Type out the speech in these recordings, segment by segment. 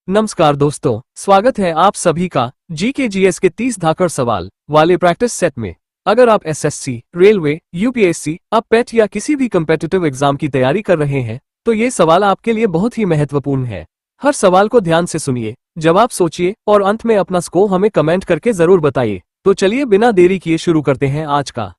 नमस्कार दोस्तों, स्वागत है आप सभी का GKGS के 30 धाकड़ सवाल वाले प्रैक्टिस सेट में। अगर आप SSC, रेलवे, UPSC, अब पेट या किसी भी कम्पिटिटिव एग्जाम की तैयारी कर रहे हैं तो ये सवाल आपके लिए बहुत ही महत्वपूर्ण है। हर सवाल को ध्यान से सुनिए, जवाब सोचिए और अंत में अपना स्कोर हमें कमेंट करके जरूर बताइए। तो चलिए बिना देरी किए शुरू करते हैं आज का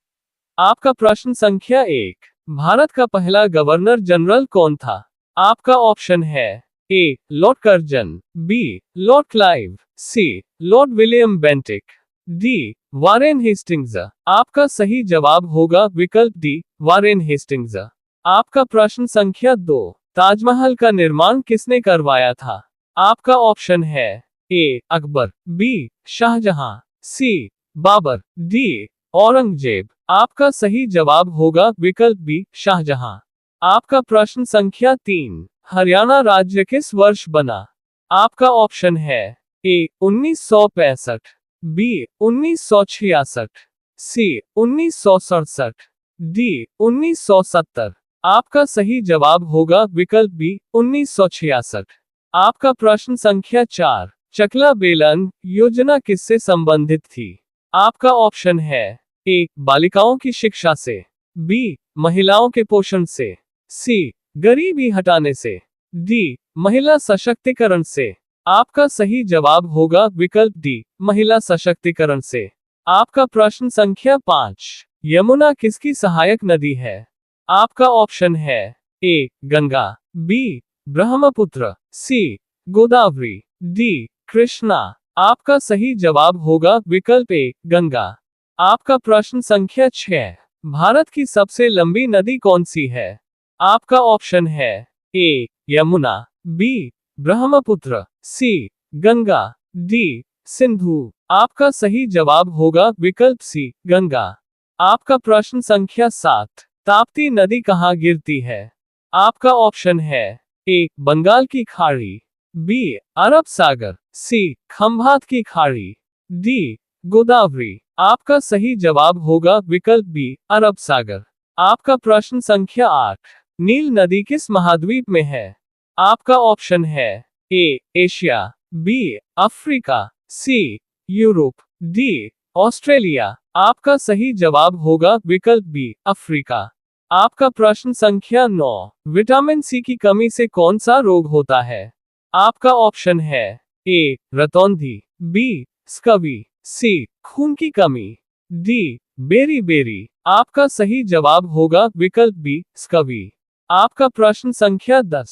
आपका प्रश्न संख्या 1। भारत का पहला गवर्नर जनरल कौन था? आपका ऑप्शन है A. Lord Curzon, B. Lord Clive, C. Lord William Bentinck, D. Warren Hastings. आपका सही जवाब होगा विकल्प डी, वारेन हेस्टिंग्स। आपका प्रश्न संख्या 2। ताजमहल का निर्माण किसने करवाया था? आपका ऑप्शन है ए. अकबर, बी. शाहजहां, सी. बाबर, डी. औरंगजेब। आपका सही जवाब होगा विकल्प बी, शाहजहां। आपका प्रश्न संख्या 3। हरियाणा राज्य किस वर्ष बना? आपका ऑप्शन है ए. 1965, बी. 1966, सी. 1967, डी. 1970। आपका सही जवाब होगा विकल्प बी, 1966। आपका प्रश्न संख्या 4। चकला बेलन योजना किससे संबंधित थी? आपका ऑप्शन है ए. बालिकाओं की शिक्षा से, बी. महिलाओं के पोषण से, सी. गरीबी हटाने से, डी. महिला सशक्तिकरण से। आपका सही जवाब होगा विकल्प डी, महिला सशक्तिकरण से। आपका प्रश्न संख्या 5। यमुना किसकी सहायक नदी है? आपका ऑप्शन है ए. गंगा, बी. ब्रह्मपुत्र, सी. गोदावरी, डी. कृष्णा। आपका सही जवाब होगा विकल्प ए, गंगा। आपका प्रश्न संख्या 6। भारत की सबसे लंबी नदी कौन सी है? आपका ऑप्शन है ए. यमुना, बी. ब्रह्मपुत्र, सी. गंगा, डी. सिंधु। आपका सही जवाब होगा विकल्प सी, गंगा। आपका प्रश्न संख्या 7। ताप्ती नदी कहाँ गिरती है? आपका ऑप्शन है ए. बंगाल की खाड़ी, बी. अरब सागर, सी. खंभात की खाड़ी, डी. गोदावरी। आपका सही जवाब होगा विकल्प बी, अरब सागर। आपका प्रश्न संख्या 8। नील नदी किस महाद्वीप में है? आपका ऑप्शन है A. Asia, B. Africa, C. Europe, D. Australia. आपका सही जवाब होगा विकल्प बी, अफ्रीका। आपका प्रश्न संख्या 9। विटामिन सी की कमी से कौन सा रोग होता है? आपका ऑप्शन है ए. रतौंधी, बी. स्कवी, सी. खून की कमी, डी. Berry berry. आपका सही जवाब होगा विकल्प बी, स्कवी। आपका प्रश्न संख्या 10।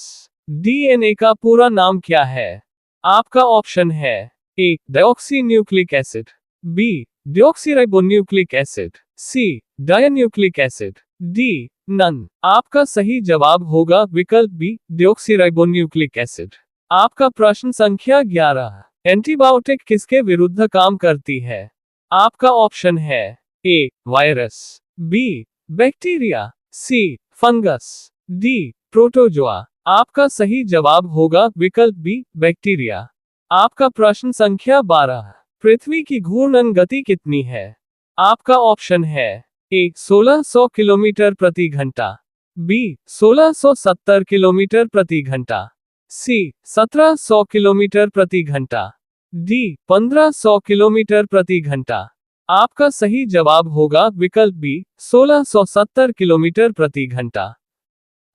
डीएनए का पूरा नाम क्या है? आपका ऑप्शन है ए. Diauxie nucleic acid, B. Deoxyribonucleic acid, सी. डायन्यूक्लिक एसिड, डी. नन। आपका सही जवाब होगा विकल्प बी, डिऑक्सीराइबोन्यूक्लिक एसिड। आपका प्रश्न संख्या 11। एंटीबायोटिक किसके विरुद्ध काम करती है? आपका ऑप्शन है A. Virus, B. Bacteria, C. Fungus, D. Protozoa. आपका सही जवाब होगा विकल्प बी, बैक्टीरिया। आपका प्रश्न संख्या 12। पृथ्वी की घूर्णन गति कितनी है? आपका ऑप्शन है ए. 1600 किलोमीटर प्रति घंटा, बी. 1670 किलोमीटर प्रति घंटा, सी. 1700 किलोमीटर प्रति घंटा, डी. 1500 किलोमीटर प्रति घंटा। आपका सही जवाब होगा विकल्प बी, 1670 किलोमीटर प्रति घंटा।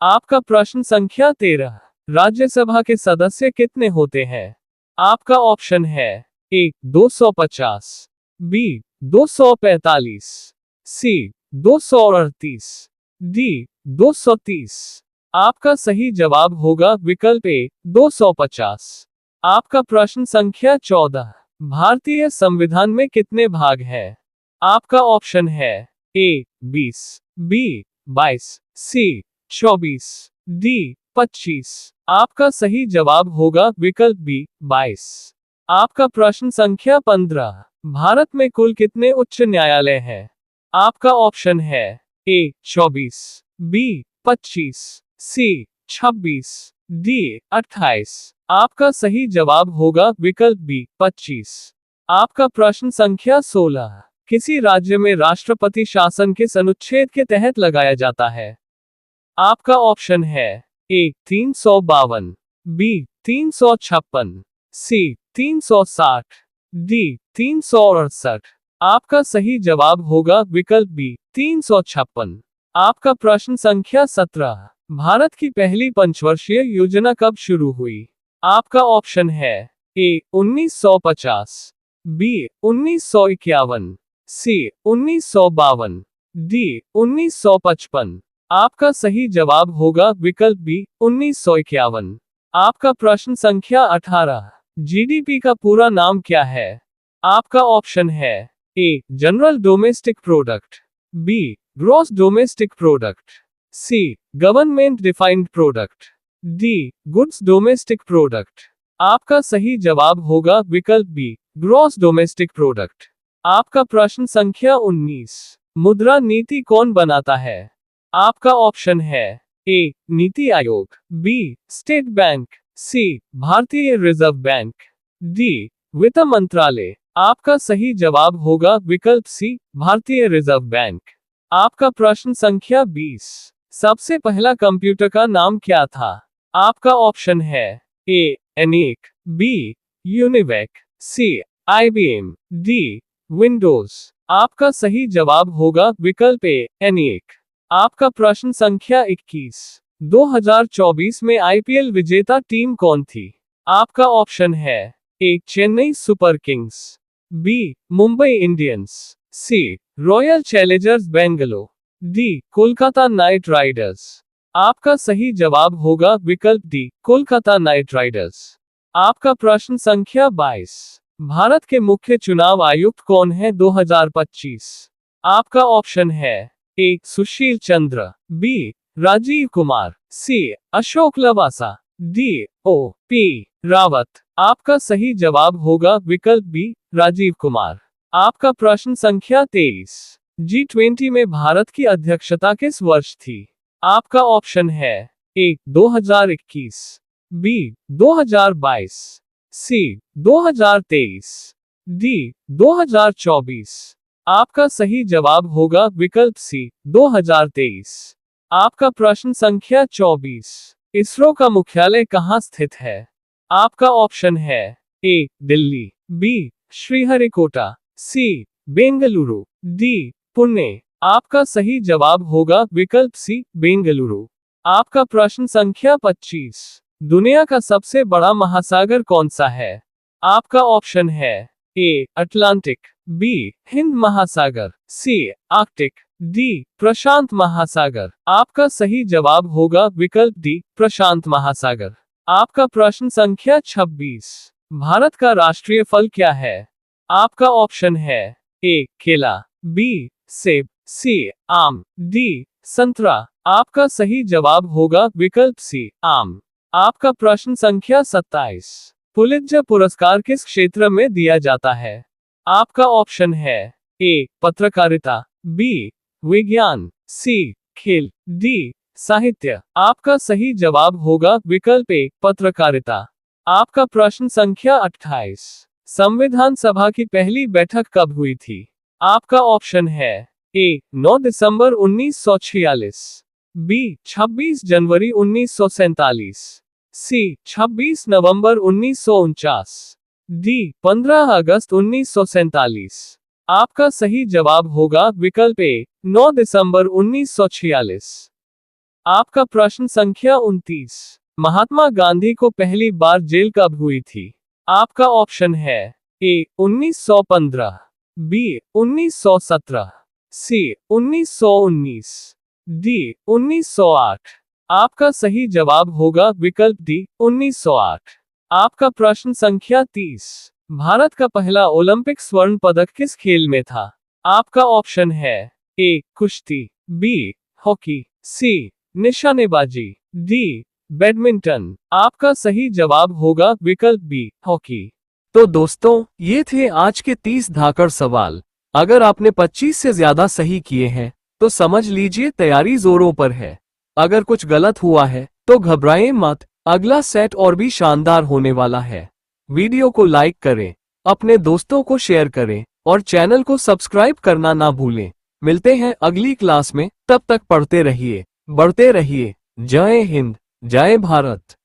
आपका प्रश्न संख्या 13। राज्यसभा के सदस्य कितने होते हैं? आपका ऑप्शन है ए. 250, बी. 245, सी. 238, डी. 230। आपका सही जवाब होगा विकल्प ए, 250। आपका प्रश्न संख्या 14। भारतीय संविधान में कितने भाग हैं? आपका ऑप्शन है ए. 20, बी. 22, सी. 24, डी. 25। आपका सही जवाब होगा विकल्प बी, 22। आपका प्रश्न संख्या 15। भारत में कुल कितने उच्च न्यायालय हैं? आपका ऑप्शन है ए. 24, बी. 25, सी. 26, डी. 28। आपका सही जवाब होगा विकल्प बी, 25। आपका प्रश्न संख्या 16। किसी राज्य में राष्ट्रपति शासन किस अनुच्छेद के तहत लगाया जाता है? आपका ऑप्शन है ए. 352, बी. 356, सी 360, डी 368। आपका सही जवाब होगा विकल्प बी 356। आपका प्रश्न संख्या 17, भारत की पहली पंचवर्षीय योजना कब शुरू हुई? आपका ऑप्शन है ए 1950, बी 1951, सी 1952, डी 1955। आपका सही जवाब होगा विकल्प बी 1951। आपका प्रश्न संख्या 18, जीडीपी का पूरा नाम क्या है? आपका ऑप्शन है A general domestic product, B gross domestic product, C government defined product, D goods domestic product. आपका सही जवाब होगा विकल्प बी ग्रॉस डोमेस्टिक प्रोडक्ट। आपका प्रश्न संख्या 19, मुद्रा नीति कौन बनाता है? आपका ऑप्शन है ए NITI Aayog, B state bank, सी भारतीय रिजर्व बैंक, डी वित्त मंत्रालय। आपका सही जवाब होगा विकल्प सी भारतीय रिजर्व बैंक। आपका प्रश्न संख्या 20, सबसे पहला कंप्यूटर का नाम क्या था? आपका ऑप्शन है ए एनिक, बी यूनिवेक, सी आईबीएम, डी विंडोज। आपका सही जवाब होगा विकल्प ए एनिक। आपका प्रश्न संख्या 21, 2024 में आईपीएल विजेता टीम कौन थी? आपका ऑप्शन है A Chennai Super Kings, B Mumbai Indians, C Royal Challengers Bangalore, D Kolkata Knight Riders. आपका सही जवाब होगा विकल्प डी कोलकाता नाइट राइडर्स। आपका प्रश्न संख्या 22, भारत के मुख्य चुनाव आयुक्त कौन है 2025? आपका ऑप्शन है A Sushil Chandra, B Rajiv Kumar, C Ashok Lavasa, D O P Rawat. आपका सही जवाब होगा विकल्प बी राजीव कुमार। आपका प्रश्न संख्या 23, G20 में भारत की अध्यक्षता किस वर्ष थी? आपका ऑप्शन है ए 2021, बी 2022, सी 2023, डी 2024। आपका सही जवाब होगा विकल्प सी 2023। आपका प्रश्न संख्या 24, इसरो का मुख्यालय कहाँ स्थित है? आपका ऑप्शन है ए दिल्ली, बी श्रीहरिकोटा, सी बेंगलुरु, डी पुणे। आपका सही जवाब होगा विकल्प सी बेंगलुरु। आपका प्रश्न संख्या 25, दुनिया का सबसे बड़ा महासागर कौन सा है? आपका ऑप्शन है ए अटलांटिक, बी हिंद महासागर, सी आर्कटिक, डी प्रशांत महासागर। आपका सही जवाब होगा विकल्प डी प्रशांत महासागर। आपका प्रश्न संख्या 26, भारत का राष्ट्रीय फल क्या है? आपका ऑप्शन है ए केला, बी सेब, सी आम, डी संतरा। आपका सही जवाब होगा विकल्प सी आम। आपका प्रश्न संख्या 27, पुलित्जर पुरस्कार किस क्षेत्र में दिया जाता है? आपका ऑप्शन है ए पत्रकारिता, बी विज्ञान, सी खेल, डी साहित्य। आपका सही जवाब होगा विकल्प ए पत्रकारिता। आपका प्रश्न संख्या 28, संविधान सभा की पहली बैठक कब हुई थी? आपका ऑप्शन है ए 9 दिसंबर 1946, बी 26 जनवरी 1947, सी 26 नवंबर 1949, डी 15 अगस्त 1947। आपका सही जवाब होगा विकल्प ए 9 दिसंबर 1946। आपका प्रश्न संख्या 29, महात्मा गांधी को पहली बार जेल कब हुई थी? आपका ऑप्शन है ए 1915, बी 1917, सी 1919, डी 1908। आपका सही जवाब होगा विकल्प डी 1908। आपका प्रश्न संख्या 30, भारत का पहला ओलंपिक स्वर्ण पदक किस खेल में था? आपका ऑप्शन है ए कुश्ती, बी हॉकी, सी निशानेबाजी, डी बैडमिंटन। आपका सही जवाब होगा विकल्प बी हॉकी। तो दोस्तों, ये थे आज के 30 धाकड़ सवाल। अगर आपने 25 से ज्यादा सही किए हैं तो समझ लीजिए तैयारी जोरों पर है। अगर कुछ गलत हुआ है तो घबराएं मत, अगला सेट और भी शानदार होने वाला है। वीडियो को लाइक करें, अपने दोस्तों को शेयर करें और चैनल को सब्सक्राइब करना ना भूलें। मिलते हैं अगली क्लास में, तब तक पढ़ते रहिए, बढ़ते रहिए। जय हिंद, जय भारत।